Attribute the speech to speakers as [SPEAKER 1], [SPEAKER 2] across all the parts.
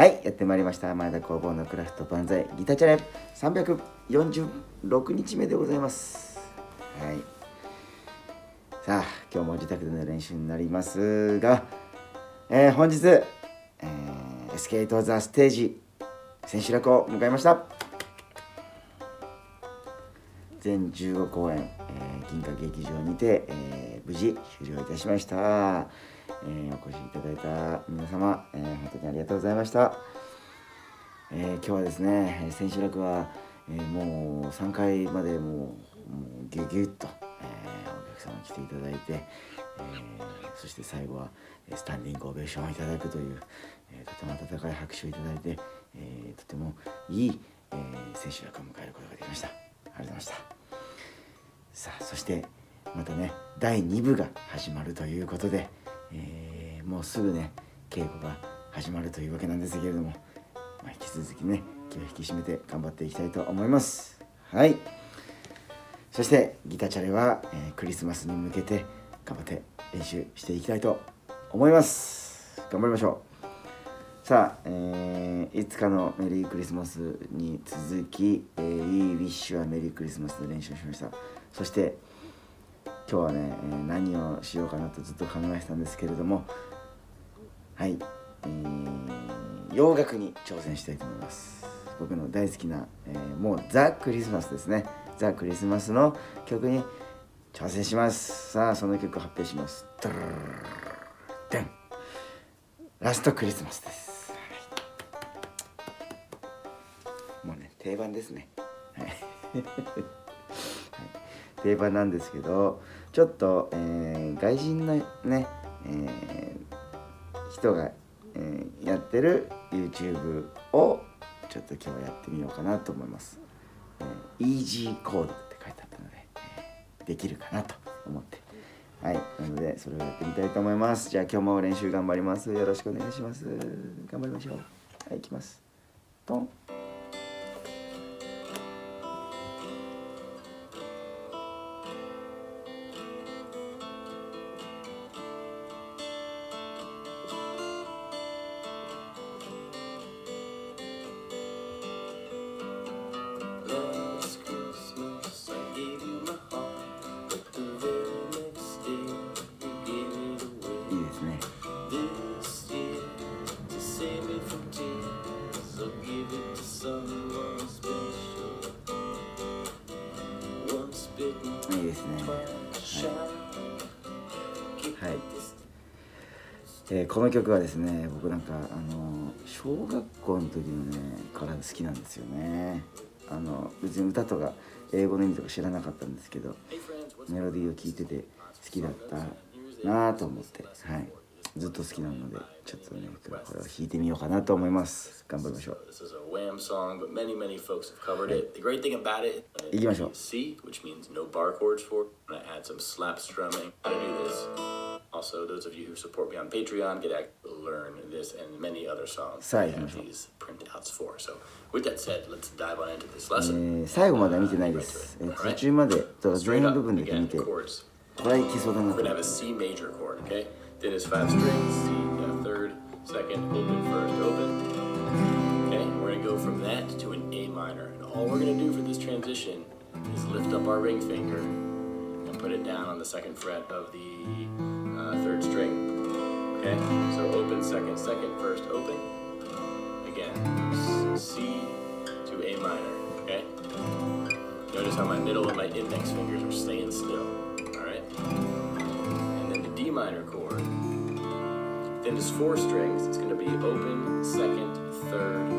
[SPEAKER 1] はい、やってまいりました。前田工房のクラフト万歳ギターチャレンジ346日目でございます。はい。さあ、今日も自宅での練習になりますが、本日、スケートザステージ千秋楽を迎えました。全15公演、銀河劇場にて、無事終了いたしました。お越しいただいた皆様、本当にありがとうございました。今日はですね、千秋楽は、もう3回までもうギュギュッと、お客様来ていただいて、そして最後はスタンディングオベーションをいただくという、とても温かい拍手をいただいて、とてもいい、千秋楽を迎えることができました。ありがとうございました。さあ、そしてまたね、第2部が始まるということで、もうすぐね稽古が始まるというわけなんですけれども、引き続きね気を引き締めて頑張っていきたいと思います。はい。そしてギターチャレは、クリスマスに向けて頑張って練習していきたいと思います。頑張りましょう。さあ、いつかのメリークリスマスに続き、We Wish You a Merry Christmas で練習しました。そして今日はね、何をしようかなとずっと考えてたんですけれども、はい、洋楽に挑戦したいと思います。僕の大好きな、もうザ・クリスマスですね。ザ・クリスマスの曲に挑戦します。さあ、その曲を発表します。ラストクリスマスです。もうね、定番ですね。はい、定番なんですけど、ちょっと、外人のね、人が、やってる YouTube をちょっと今日はやってみようかなと思います。イージーコードって書いてあったので、できるかなと思って、はい、なのでそれをやってみたいと思います。じゃあ今日も練習頑張ります。よろしくお願いします。頑張りましょう。はい、いきます。トン。いいですね。はい。この曲はですね、僕なんか小学校の時のねから好きなんですよね。別に歌とか英語の意味とか知らなかったんですけど、メロディーを聴いてて好きだったなと思って、はい、ずっと好きなので、ちょっとねこれを弾いてみようかなと思います。頑張りましょう。いきましょう。
[SPEAKER 2] Also, those of you who support me on Patreon get to learn this and many other songs
[SPEAKER 1] that
[SPEAKER 2] I have these printouts for. So, with that said, let's dive on into this lesson.
[SPEAKER 1] 最後までは見てないです。途中まで前半部分だけ見て、これはいきそうだな。
[SPEAKER 2] We're gonna have a C major chord, okay? Then it's 5 strings, C, third, second, open, first, open. Okay, we're gonna go from that to an A minor. And all we're gonna do for this transition is lift up our ring finger and put it down on the second fret of the third string. Okay, so open, second, first, open. Again, C to A minor. Okay. Notice how my middle and my index fingers are staying still. All right. And then the D minor chord. Then there's 4 strings. It's going to be open, second, third,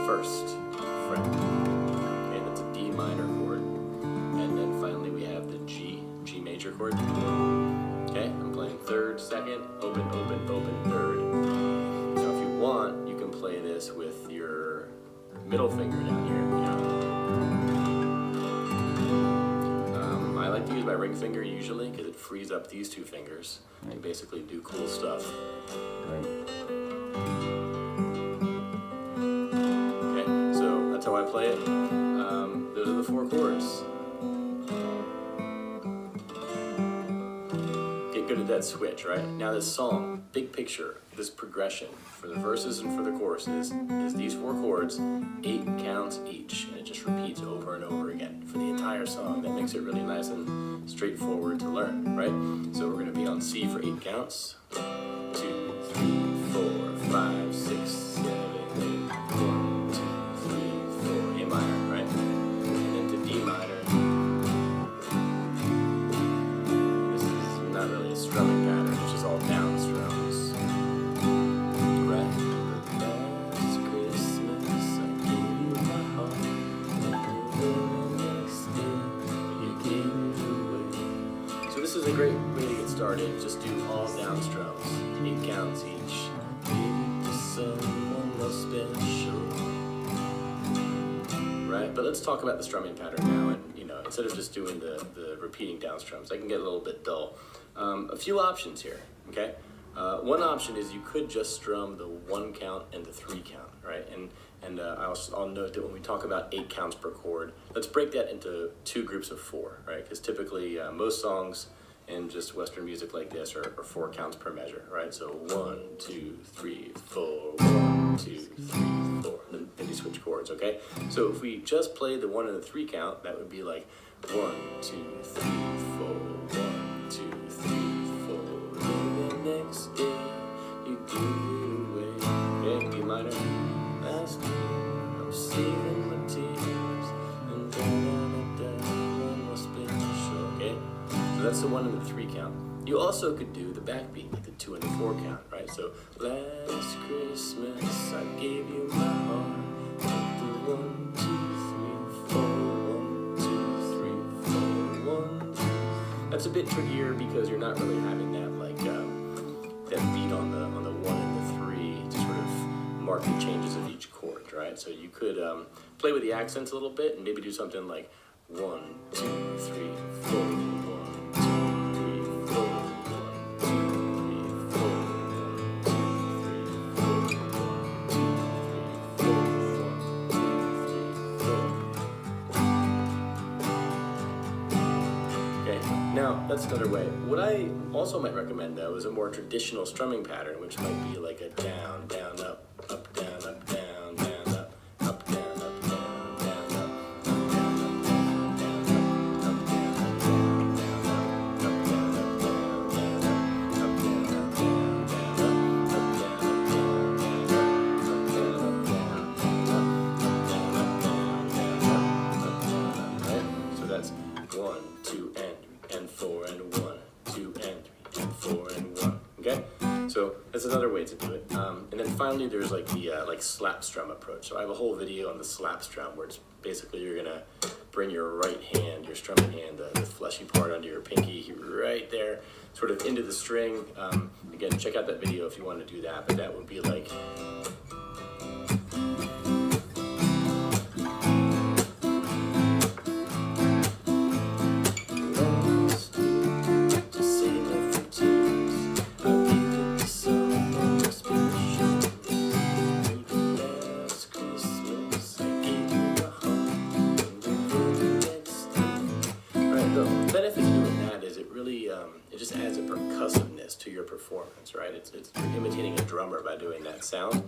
[SPEAKER 2] first fret. Okay, that's a D minor chord. And then finally we have the G major chord. Okay, I'm playing third, second, open, third. Now if you want, you can play this with your middle finger down here. I like to use my ring finger usually because it frees up these 2 fingers and basically do cool stuff. Okay, so that's how I play it. Those are the 4 chords. good at that switch, right? Now this song, big picture, this progression for the verses and for the choruses is these 4 chords, 8 counts each, and it just repeats over and over again for the entire song. That makes it really nice and straightforward to learn, right? So we're going to be on C for 8 counts. 2, 3, 4, 5, 6, 7, 8. 1, 2, 3, 4. A minor, right? And then to D minor. This is not really a strumming pattern, it's just all down strums. Right? Last Christmas I gave you my heart, and the next day you gave it away. So this is a great way to get started. Just do all down strums, 8 counts each. Give it to someone else special. Right? But let's talk about the strumming pattern now, and instead of just doing the repeating down strums, that can get a little bit dull. A few options here, okay? One option is you could just strum the 1 count and the 3 count, right? And I'll note that when we talk about 8 counts per chord, let's break that into 2 groups of 4, right? Because typically most songs in just Western music like this are 4 counts per measure, right? So 1, 2, 3, 4, 1, 2, 3, 4. Then you switch chords, okay? So if we just play the 1 and the 3 count, that would be like 1, 2, 3, 4, 1, 2, 3, 4. And the next day you give it away. Okay, B minor. Last year I'm saving my tears and one more special. Okay, so that's the 1 and the 3 count. You also could do the backbeat, like the 2 and the 4 count, right? So last Christmas I gave you my heart. The 1, 2, 3, 4. 1, 2, 3, 4. 1, 2. That's a bit trickier because you're not really having that that beat on the 1 and the 3 to sort of mark the changes of each chord, right? So you could play with the accents a little bit and maybe do something like 1, 2, 3, 4. 1, 2, 3, 4. 1, 2, 3, 4. 1, 2, 3, 4. 1, 2, 3, 4. 1, 2, 3, 4. Okay, now that's another way. What I also might recommend though is a more traditional strumming pattern, which might be like a down, down, up, down, up, down, down, up, down, up, down, down, up, down, up, down, down, up, down, up, down, down, up, down, up, down, down, up, down, up, down, down, up, down, up, down, down, up, down, up, down, down, up, down, up, down, up, down, up, down, up, down, right? So that's 1, 2, and 4, and 1, 2, and 3, and 4, and 1. Okay, so that's another way to do it. And then finally, there's like the slap strum approach. So I have a whole video on the slap strum where it's basically you're gonna bring your right hand, your strumming hand, the fleshy part under your pinky, right there, sort of into the string. Again, check out that video if you want to do that. But that would be like. It just adds a percussiveness to your performance, right? It's you're imitating a drummer by doing that sound.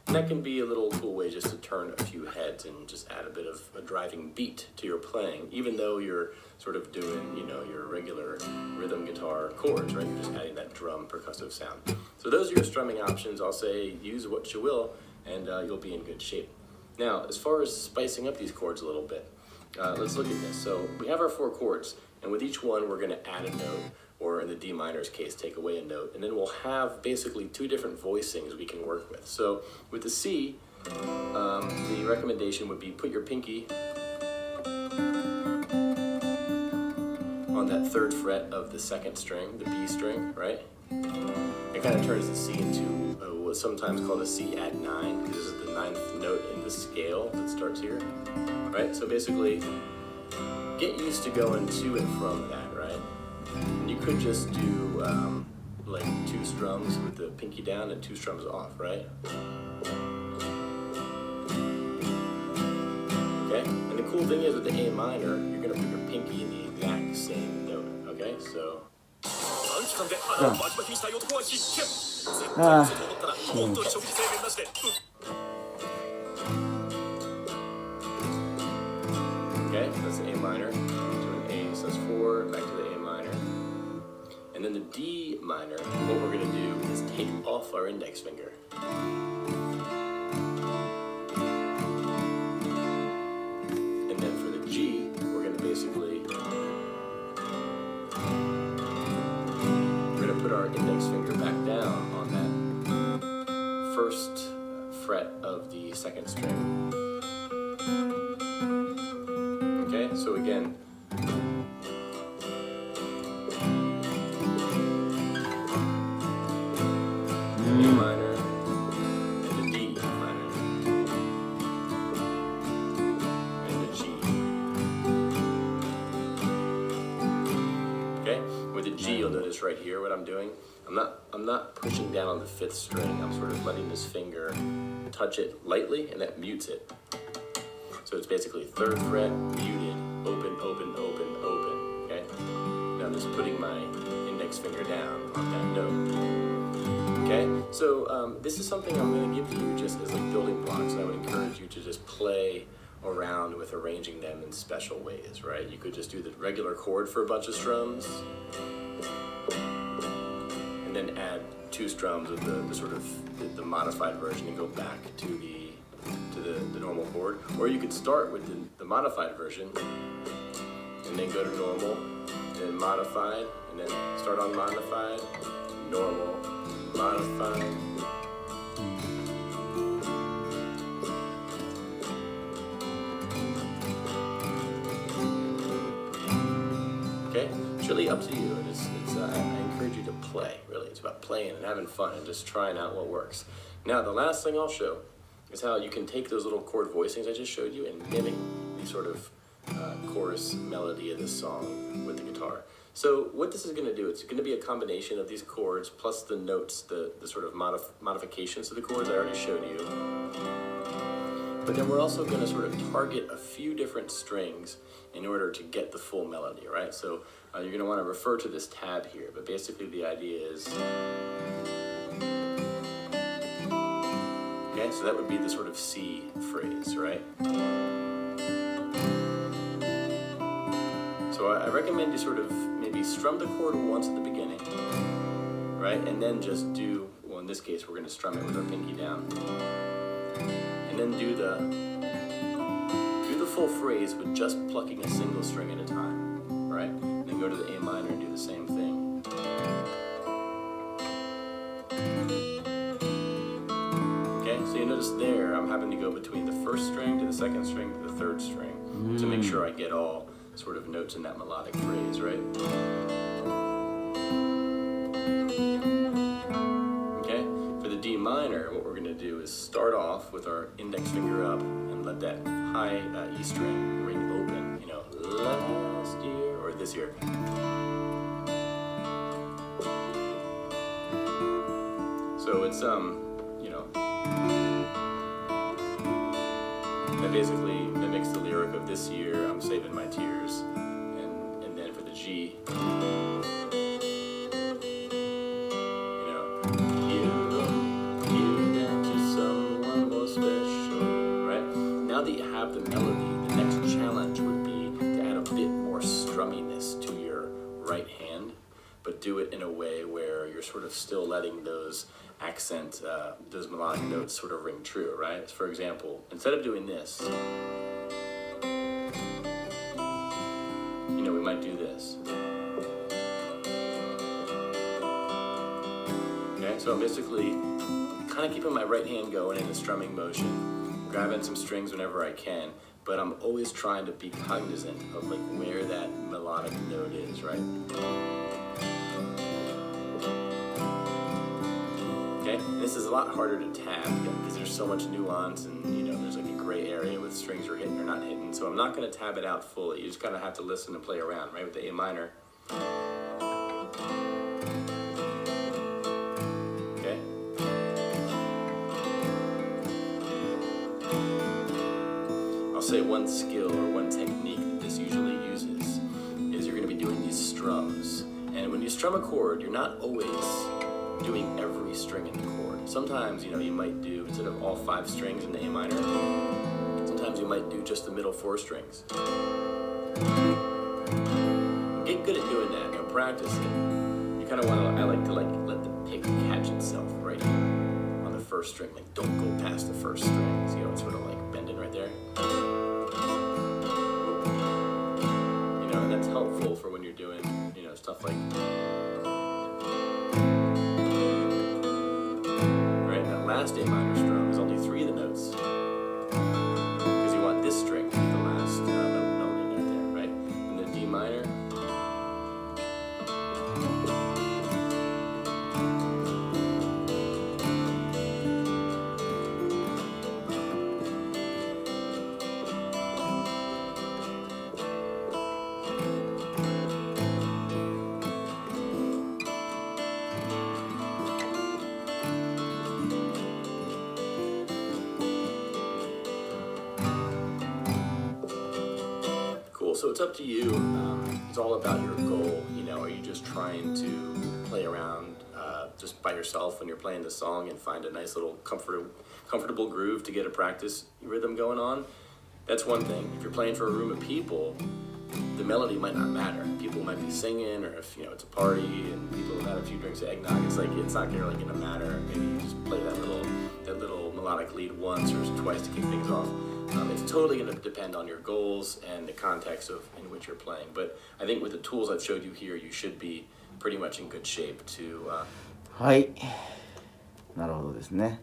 [SPEAKER 2] And that can be a little cool way just to turn a few heads and just add a bit of a driving beat to your playing, even though you're sort of doing, your regular rhythm guitar chords, right? You're just adding that drum percussive sound. So those are your strumming options. I'll say use what you will, and you'll be in good shape. Now, as far as spicing up these chords a little bit, let's look at this. So we have our 4 chords, and with each one, we're going to add a note, or in the D minor's case, take away a note, and then we'll have basically 2 different voicings we can work with. So with the C, the recommendation would be put your pinky on that 3rd fret of the 2nd string, the B string, right? It kind of turns the C into what's sometimes called a C add 9, because this is the 9th note in the scale that starts here, right? So basically, get used to going to and from that, right? And you could just do like 2 strums with the pinky down and 2 strums off, right? Okay, and the cool thing is with the A minor, you're gonna put your pinky in the exact same note, okay? So. Okay, that's the A minor to an A, so that's 4, back to the A minor. And then the D minor, what we're going to do is take off our index finger. And then for the G, we're going to basically, we're going to put our index finger back down on that first fret of the second string. Okay, so again, A minor and the D minor and the G. Okay, with the G, you'll notice right here what I'm doing. I'm not pushing down on the 5th string. I'm sort of letting this finger touch it lightly, and that mutes it. So it's basically 3rd fret, muted, open, open, open, open, okay? Now I'm just putting my index finger down on that note, okay? So this is something I'm gonna give to you just as like building blocks. I would encourage you to just play around with arranging them in special ways, right? You could just do the regular chord for a bunch of strums, and then add 2 strums with the sort of the modified version and go back to the normal chord, or you could start with the modified version and then go to normal, and then modified, and then start on modified, normal, modified. Okay, it's really up to you. I encourage you to play, really. It's about playing and having fun and just trying out what works. Now, the last thing I'll show is how you can take those little chord voicings I just showed you and mimic the sort of chorus melody of this song with the guitar. So what this is going to do, it's going to be a combination of these chords plus the notes, the sort of modifications to the chords I already showed you. But then we're also going to sort of target a few different strings in order to get the full melody, right? So you're going to want to refer to this tab here, but basically the idea is... Okay, so that would be the sort of C phrase, right? So I recommend you sort of maybe strum the chord once at the beginning, right? And then just do, well, in this case, we're going to strum it with our pinky down. And then do the full phrase with just plucking a single string at a time, right? And then go to the A minor and do the same thing. So you notice there, I'm having to go between the 1st string to the 2nd string to the 3rd string to make sure I get all sort of notes in that melodic phrase, right? Okay, for the D minor, what we're going to do is start off with our index finger up and let that high E string ring open, you know, last year or this year. So it's, you know, that basically mimics the lyric of this year, I'm saving my tears. And then for the G, you know, you down to someone more special, right? Now that you have the melody, the next challenge would be to add a bit more strumminess to your right hand, but do it in a way where you're sort of still letting those accent, those melodic notes sort of ring true, right? For example, instead of doing this, you know, we might do this. Okay, so I'm basically kind of keeping my right hand going in a strumming motion, grabbing some strings whenever I can, but I'm always trying to be cognizant of like where that melodic note is, right? Okay, and this is a lot harder to tab because there's so much nuance and, you know, there's like a gray area with strings you're hitting or not hitting. So I'm not going to tab it out fully. You just kind of have to listen and play around, right, with the A minor. Okay. I'll say one skill or one technique that this usually uses is you're going to be doing these strums. And when you strum a chord, you're not always doing every string in the chord. Sometimes, you might do, instead of all 5 strings in the A minor, sometimes you might do just the middle 4 strings. Get good at doing that, practice it. You kind of want to, I like to let the pick catch itself right here on the first string. Like, don't go past the first string. See how it's sort of like bending right there? And that's helpful for when you're doing, stuff like, right, that last A minor strum is only 3 of the notes. Because you want this string to be the last note right there, right? And then D minor. So it's up to you. It's all about your goal. Are you just trying to play around just by yourself when you're playing the song and find a nice little comfortable groove to get a practice rhythm going on? That's one thing. If you're playing for a room of people, the melody might not matter. People might be singing, or if it's a party and people have had a few drinks of eggnog, it's not really going to matter. Maybe you just play that little melodic lead once or twice to kick things off. It's totally going to depend on your goals and the context in which you're playing. But I think with the tools I've showed you here, you should be pretty much in good shape to...
[SPEAKER 1] はい。なるほどですね。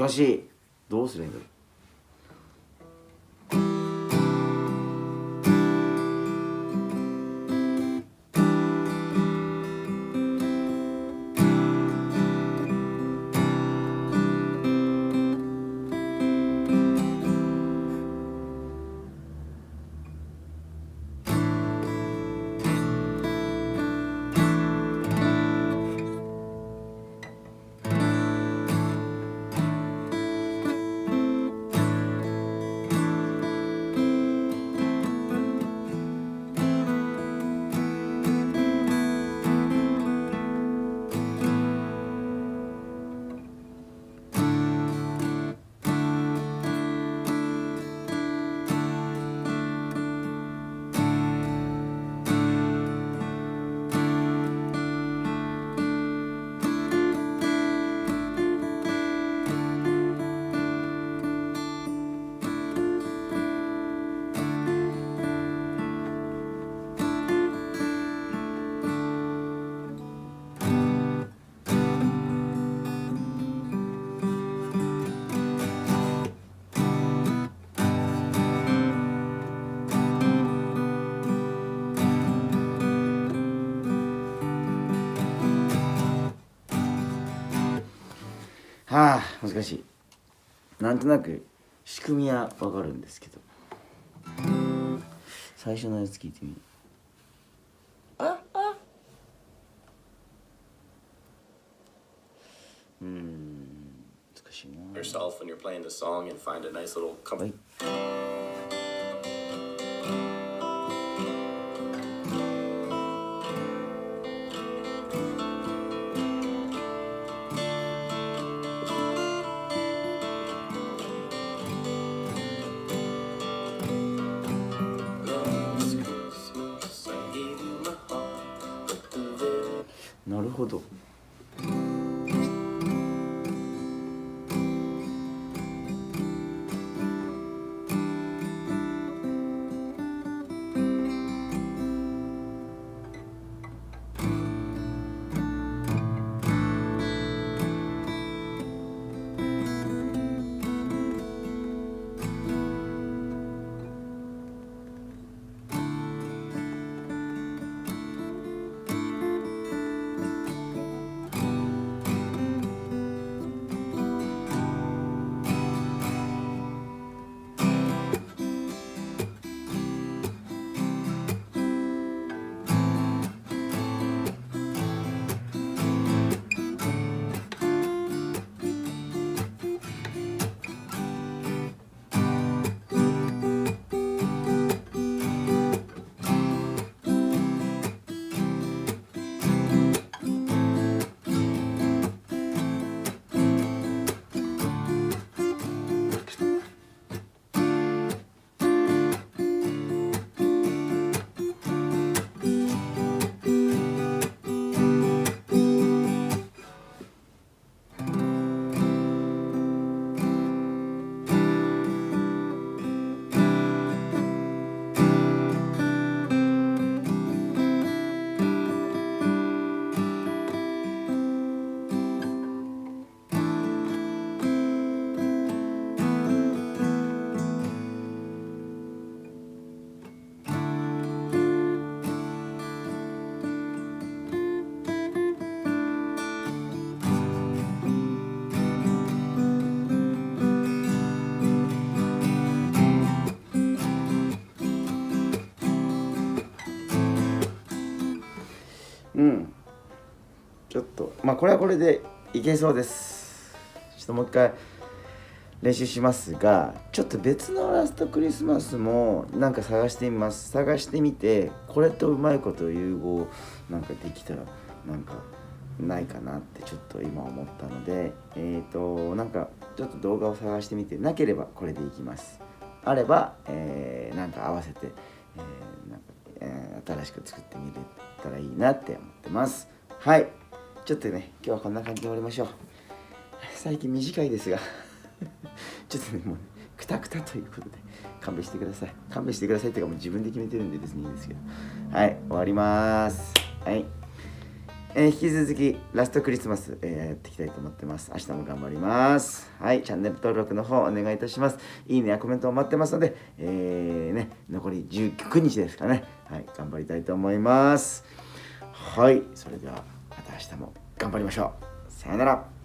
[SPEAKER 1] 難しい。どうすればいいんだろう。はあ、難しい。なんとなく仕組みはわかるんですけど、最初のやつ聞いてみる。難しいな。
[SPEAKER 2] Yourself when you're playing the song and find a nice little comfort.
[SPEAKER 1] なるほど。ちょっとこれはこれでいけそうです。ちょっともう一回練習しますが、ちょっと別のラストクリスマスもなんか探してみます。探してみて、これとうまいこと融合なんかできたらなんかないかなってちょっと今思ったので、なんかちょっと動画を探してみて、なければこれでいきます。あれば、なんか合わせて、新しく作ってみれたらいいなって思ってます。はい、ちょっとね、今日はこんな感じで終わりましょう。最近短いですがちょっとね、もうクタクタということで勘弁してください。勘弁してくださいっていうか、もう自分で決めてるんで別にいいんですけど、はい、終わります。はい、引き続きラストクリスマス、やっていきたいと思ってます。明日も頑張ります。はい、チャンネル登録の方お願いいたします。いいねやコメントを待ってますので、残り19日ですかね。はい、頑張りたいと思います。はい、それではまた明日も頑張りましょう。さよなら。